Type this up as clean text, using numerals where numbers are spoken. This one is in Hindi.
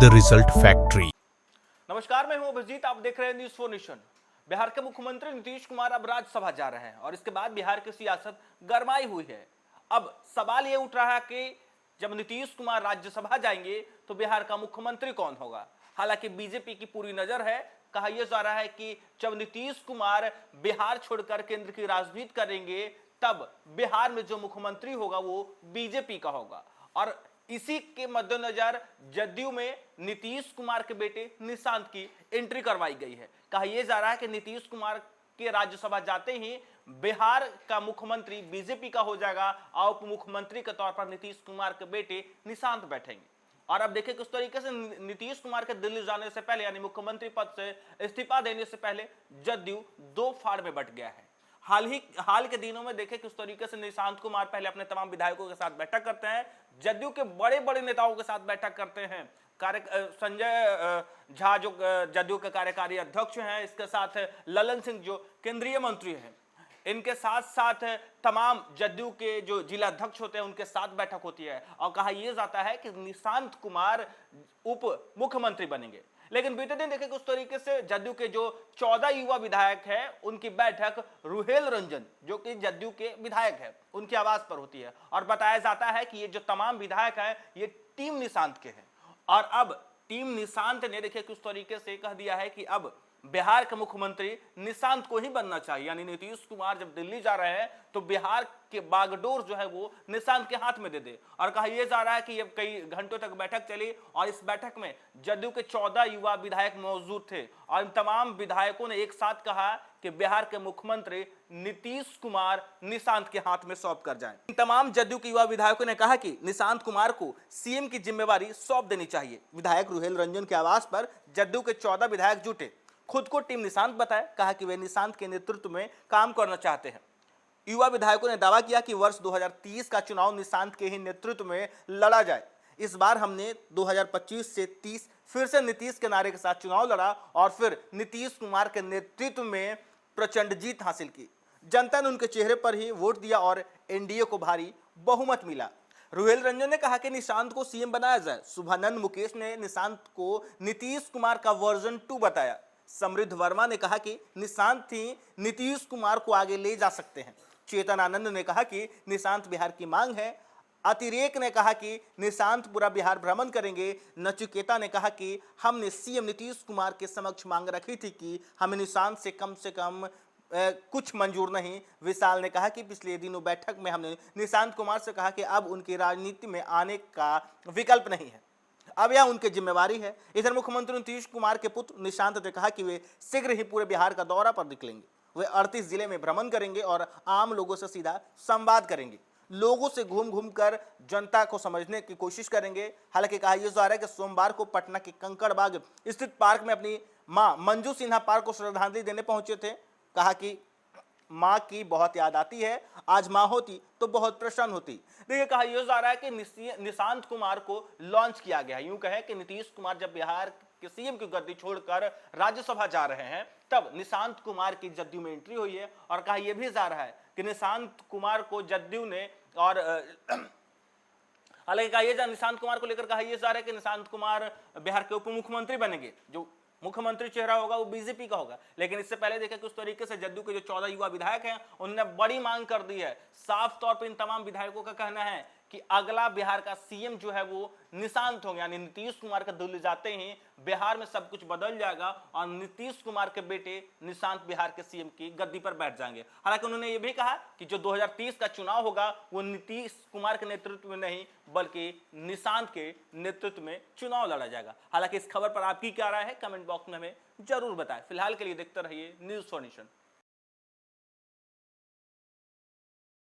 The result factory. नमस्कार, मैं हूं अभिजीत। आप देख रहे हैं न्यूज़ फॉर नेशन। बिहार के मुख्यमंत्री नीतीश कुमार अब राज्यसभा जा रहे हैं और इसके बाद बिहार की सियासत गरमाई हुई है। अब सवाल ये उठ रहा है कि जब नीतीश कुमार राज्यसभा जाएंगे तो बिहार का मुख्यमंत्री कौन होगा। हालांकि बीजेपी की पूरी नजर है। कहा यह जा रहा है कि जब नीतीश कुमार बिहार छोड़कर केंद्र की राजनीति करेंगे तब बिहार में जो मुख्यमंत्री होगा वो बीजेपी का होगा। और इसी के मद्देनजर जदयू में नीतीश कुमार के बेटे निशांत की एंट्री करवाई गई है। कहा यह जा रहा है कि नीतीश कुमार के राज्यसभा जाते ही बिहार का मुख्यमंत्री बीजेपी का हो जाएगा और उप मुख्यमंत्री के तौर पर नीतीश कुमार के बेटे निशांत बैठेंगे। और अब देखिए किस तरीके से नीतीश कुमार के दिल्ली जाने से पहले यानी मुख्यमंत्री पद से इस्तीफा देने से पहले जदयू दो फाड़ में बंट गया है। हाल के दिनों में देखें किस तरीके से निशांत कुमार पहले अपने तमाम विधायकों के साथ बैठक करते हैं, जदयू के बड़े बड़े नेताओं के साथ बैठक करते हैं। संजय झा जो जदयू के कार्यकारी अध्यक्ष हैं, इसके साथ ललन सिंह जो केंद्रीय मंत्री हैं, इनके साथ साथ तमाम जदयू के जो जिला अध्यक्ष होते हैं उनके साथ बैठक होती है और कहा यह जाता है कि निशांत कुमार उप मुख्यमंत्री बनेंगे। लेकिन बीते दिन देखें उस तरीके से जदयू के जो 14 युवा विधायक हैं उनकी बैठक रुहेल रंजन जो कि जदयू के विधायक हैं उनकी आवाज पर होती है और बताया जाता है कि ये जो तमाम विधायक हैं ये टीम निशांत के हैं। और अब टीम निशांत ने देखिए किस तरीके से कह दिया है कि अब बिहार के मुख्यमंत्री निशांत को ही बनना चाहिए। यानी नीतीश कुमार जब दिल्ली जा रहे हैं तो बिहार के बागडोर जो है वो निशांत के हाथ में दे दे। और कहा यह जा रहा है कि ये कई घंटों तक बैठक चली और इस बैठक में जदयू के 14 युवा विधायक मौजूद थे और इन तमाम विधायकों ने एक साथ कहा कि बिहार के मुख्यमंत्री नीतीश कुमार निशांत के हाथ में सौंप कर जाएं। इन तमाम जदयू के युवा विधायकों ने कहा कि निशांत कुमार को सीएम की जिम्मेवारी सौंप देनी चाहिए। विधायक रुहेल रंजन के आवास पर जदयू के 14 विधायक जुटे, खुद को टीम निशांत बताया। कहा कि वे निशांत के नेतृत्व में काम करना चाहते हैं। युवा विधायकों ने दावा किया कि वर्ष 2030 का चुनाव निशांत के ही नेतृत्व में लड़ा जाए। इस बार हमने 2025 से 30 फिर से नीतीश के नारे के साथ चुनाव लड़ा और फिर नीतीश कुमार के नेतृत्व में प्रचंड जीत हासिल की। जनता ने उनके चेहरे पर ही वोट दिया और एनडीए को भारी बहुमत मिला। रुहेल रंजन ने कहा कि निशांत को सीएम बनाया जाए। शुभानंद मुकेश ने निशांत को नीतीश कुमार का वर्जन 2 बताया। समृद्ध वर्मा ने कहा कि निशांत ही नीतीश कुमार को आगे ले जा सकते हैं। चेतन आनंद ने कहा कि निशांत बिहार की मांग है। अतिरेक ने कहा कि निशांत पूरा बिहार भ्रमण करेंगे। नचिकेता ने कहा कि हमने सीएम नीतीश कुमार के समक्ष मांग रखी थी कि हमें निशांत से कम कुछ मंजूर नहीं। विशाल ने कहा कि पिछले दिनों बैठक में हमने निशांत कुमार से कहा कि अब उनकी राजनीति में आने का विकल्प नहीं है, अब यह उनकी जिम्मेवारी है। इधर मुख्यमंत्री नीतीश कुमार के पुत्र निशांत ने कहा कि वे शीघ्र ही पूरे बिहार का दौरा पर निकलेंगे। वे 38 जिले में भ्रमण करेंगे और आम लोगों से सीधा संवाद करेंगे। लोगों से घूम कर जनता को समझने की कोशिश करेंगे। हालांकि कहा यह जा रहा है कि सोमवार को पटना के कंकड़बाग स्थित पार्क में अपनी मां मंजू सिन्हा पार्क को श्रद्धांजलि देने पहुंचे थे। कहा कि मां की बहुत याद आती है, आज मां होती तो बहुत प्रसन्न होती। देखिए कहा यह जा रहा है कि निशांत कुमार को लॉन्च किया गया है। यूं कहे कि नीतीश कुमार जब बिहार के सीएम की गद्दी छोड़कर राज्यसभा जा रहे हैं तब निशांत कुमार की जदयू में एंट्री हुई है। और कहा यह भी जा रहा है कि निशांत कुमार को जदयू ने और हालांकि कहा यह निशांत कुमार को लेकर कहा यह जा रहा है कि निशांत कुमार बिहार के उप मुख्यमंत्री बनेंगे। जो मुख्यमंत्री चेहरा होगा वो बीजेपी का होगा। लेकिन इससे पहले देखें कि उस तरीके से जदयू के जो 14 युवा विधायक हैं उन्होंने बड़ी मांग कर दी है। साफ तौर पर इन तमाम विधायकों का कहना है कि अगला बिहार का सीएम जो है वो निशांत होंगे। यानी नीतीश कुमार के दिल्ली जाते ही बिहार में सब कुछ बदल जाएगा और नीतीश कुमार के बेटे निशांत बिहार के सीएम की गद्दी पर बैठ जाएंगे। हालांकि उन्होंने ये भी कहा कि जो 2030 का चुनाव होगा वो नीतीश कुमार के नेतृत्व में नहीं बल्कि निशांत के नेतृत्व में चुनाव लड़ा जाएगा। हालांकि इस खबर पर आपकी क्या राय है कमेंट बॉक्स में हमें जरूर बताएं। फिलहाल के लिए देखते रहिए न्यूज़ फॉर नेशन।